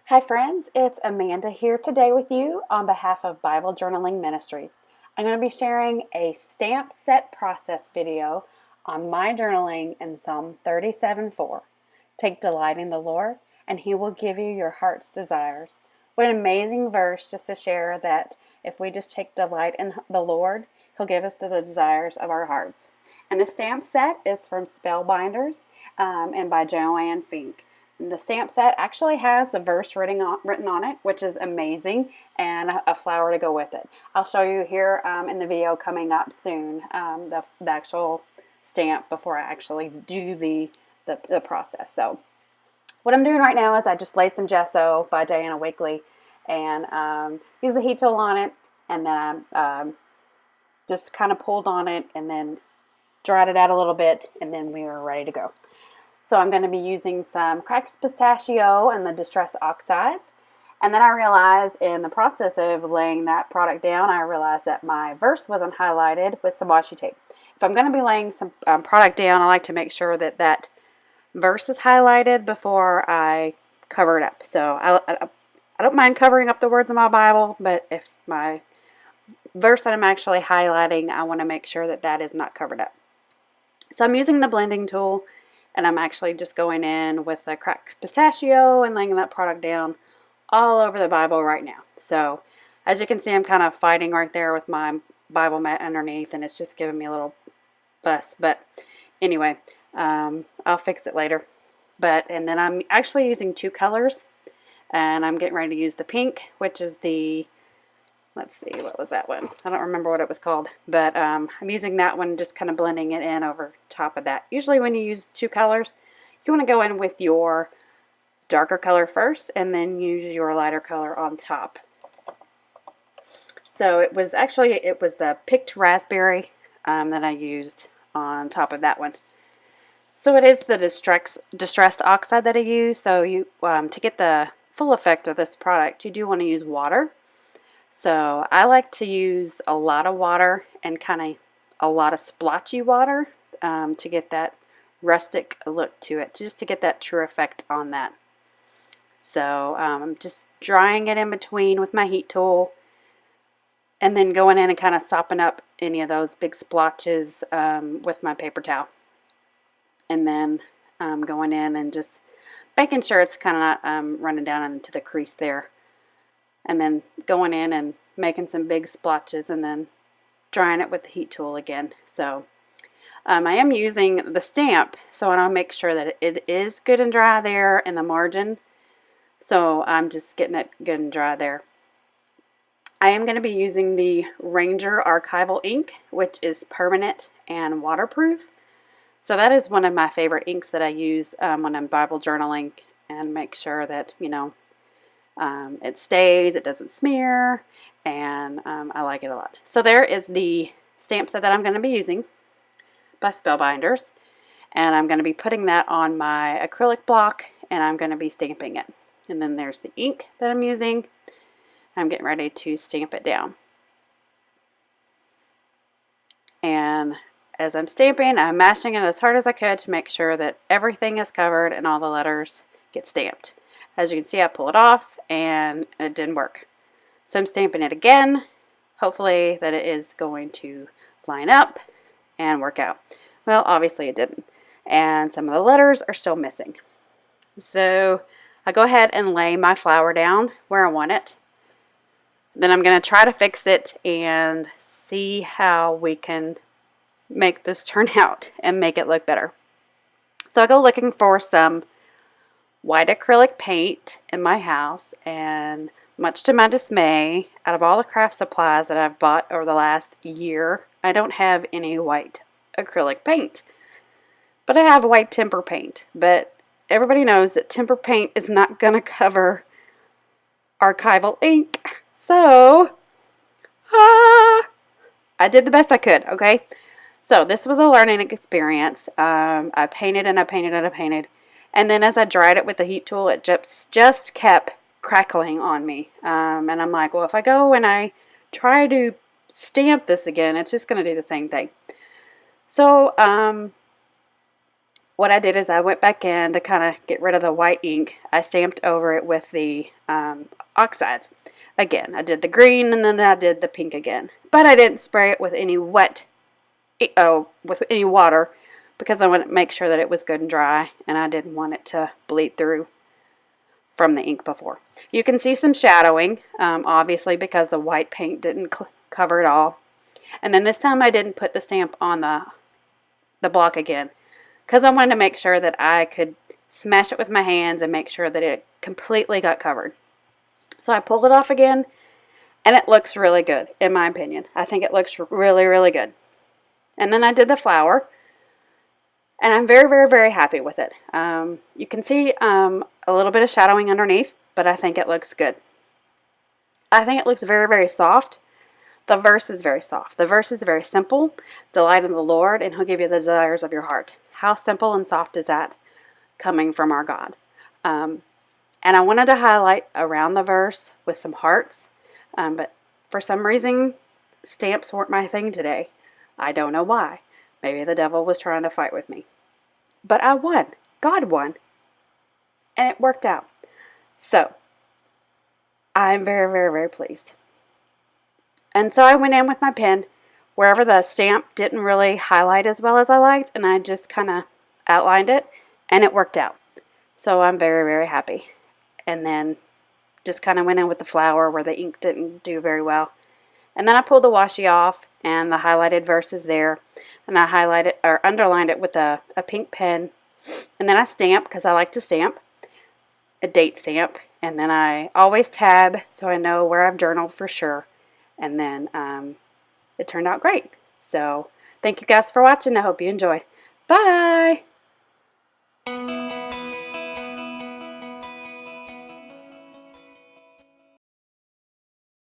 Hi friends, it's Amanda here today with you on behalf of Bible Journaling Ministries. I'm going to be sharing a stamp set process video on my journaling in Psalm 37:4. Take delight in the Lord, and He will give you your heart's desires. What an amazing verse just to share that if we just take delight in the Lord, He'll give us the desires of our hearts. And the stamp set is from Spellbinders and by Joanne Fink. The stamp set actually has the verse written on it, which is amazing, and a flower to go with it. I'll show you here in the video coming up soon the actual stamp before I actually do the process. So what I'm doing right now is I just laid some gesso by Diana Wakely and used the heat tool on it, and then I just kind of pulled on it and then dried it out a little bit, and then we were ready to go. So I'm going to be using some cracked pistachio and the distress oxides. And then I realized in the process of laying that product down, I realized that my verse wasn't highlighted with some washi tape. If I'm going to be laying some product down, I like to make sure that that verse is highlighted before I cover it up. So I don't mind covering up the words of my Bible, but if my verse that I'm actually highlighting, I want to make sure that that is not covered up. So I'm using the blending tool. And I'm actually just going in with the cracked pistachio and laying that product down all over the Bible right now. So as you can see, I'm kind of fighting right there with my Bible mat underneath, and it's just giving me a little fuss. But anyway, I'll fix it later. And then I'm actually using two colors, and I'm getting ready to use the pink, which is the, let's see, what was that one? I don't remember what it was called, but I'm using that one, just kind of blending it in over top of that. Usually when you use two colors, you want to go in with your darker color first and then use your lighter color on top. So it was the picked raspberry that I used on top of that one. So it is the distressed oxide that I use. So you to get the full effect of this product, you do want to use water. So I like to use a lot of water and kind of a lot of splotchy water to get that rustic look to it, just to get that true effect on that. So I'm just drying it in between with my heat tool and then going in and kind of sopping up any of those big splotches with my paper towel. And then going in and just making sure it's kind of not running down into the crease there. And then going in and making some big splotches and then drying it with the heat tool again. So I am using the stamp, so I want to make sure that it is good and dry there in the margin. So I'm just getting it good and dry there. I am going to be using the Ranger Archival ink, which is permanent and waterproof. So that is one of my favorite inks that I use when I'm Bible journaling, and make sure that, you know, it stays, it doesn't smear, and I like it a lot. So there is the stamp set that I'm going to be using by Spellbinders, and I'm going to be putting that on my acrylic block, and I'm going to be stamping it. And then there's the ink that I'm using. I'm getting ready to stamp it down. And as I'm stamping, I'm mashing it as hard as I could to make sure that everything is covered and all the letters get stamped. As you can see, I pull it off and it didn't work. So I'm stamping it again, hopefully that it is going to line up and work out. Well, obviously it didn't. And some of the letters are still missing. So I go ahead and lay my flower down where I want it. Then I'm going to try to fix it and see how we can make this turn out and make it look better. So I go looking for some white acrylic paint in my house, and much to my dismay, out of all the craft supplies that I've bought over the last year, I don't have any white acrylic paint. But I have white temper paint. But everybody knows that temper paint is not going to cover archival ink. So, I did the best I could, okay? So this was a learning experience. I painted and I painted and I painted. And then as I dried it with the heat tool, it just kept crackling on me. And I'm like, well, if I go and I try to stamp this again, it's just going to do the same thing. So what I did is I went back in to kind of get rid of the white ink. I stamped over it with the oxides. Again, I did the green and then I did the pink again. But I didn't spray it with any with any water because I wanted to make sure that it was good and dry, and I didn't want it to bleed through from the ink before. You can see some shadowing, obviously, because the white paint didn't cover it all. And then this time I didn't put the stamp on the block again because I wanted to make sure that I could smash it with my hands and make sure that it completely got covered. So I pulled it off again, and it looks really good, in my opinion. I think it looks really, really good. And then I did the flower, and I'm very, very, very happy with it. You can see a little bit of shadowing underneath, but I think it looks good. I think it looks very, very soft. The verse is very soft. The verse is very simple. Delight in the Lord, and He'll give you the desires of your heart. How simple and soft is that coming from our God? And I wanted to highlight around the verse with some hearts, but for some reason, stamps weren't my thing today. I don't know why. Maybe the devil was trying to fight with me. But I won. God won. And it worked out. So, I'm very, very, very pleased. And so I went in with my pen wherever the stamp didn't really highlight as well as I liked, and I just kind of outlined it, and it worked out. So I'm very, very happy. And then just kind of went in with the flower where the ink didn't do very well. And then I pulled the washi off, and the highlighted verse is there, and I highlighted or underlined it with a pink pen. And then I stamped, because I like to stamp, a date stamp, and then I always tab so I know where I've journaled for sure. And then it turned out great. So thank you guys for watching. I hope you enjoyed. Bye!